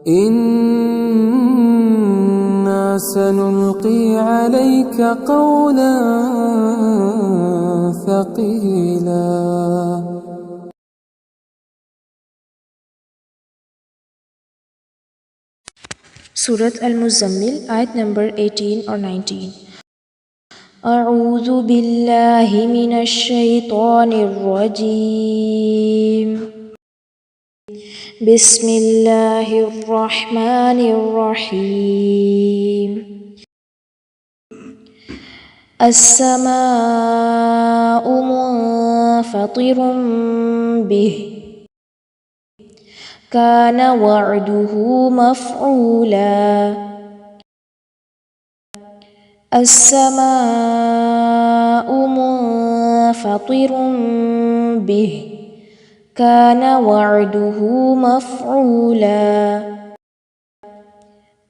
إنا سنلقي عليك قولا ثقيلا. Surah Al-Muzammil, ayat number 18 or 19. أعوذ بالله من الشيطان الرجيم. بسم الله الرحمن الرحيم. السماء منفطر به كان وعده مفعولا. السماء منفطر به كان وعده مفعولا.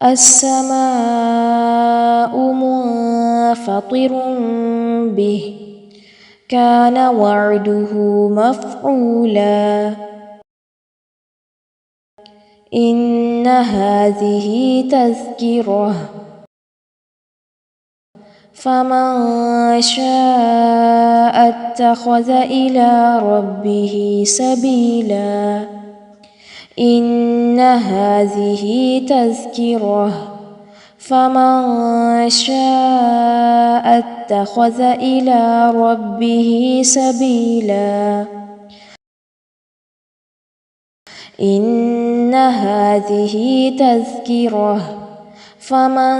السماء منفطر به كان وعده مفعولا. إن هذه تذكرة فمن شاء اتخذ إلى ربه سبيلا. إن هذه تذكرة فمن شاء اتخذ إلى ربه سبيلا. إن هذه تذكرة فمن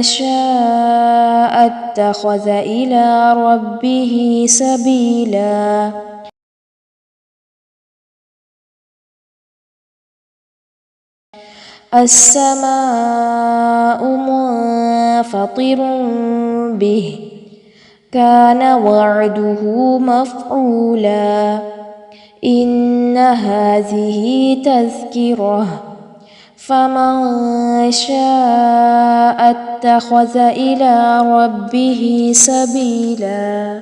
شاء اتخذ إلى ربه سبيلا. السماء منفطر به كان وعده مفعولا. إن هذه تذكرة فمن شاء اتخذ إلى ربه سبيلا.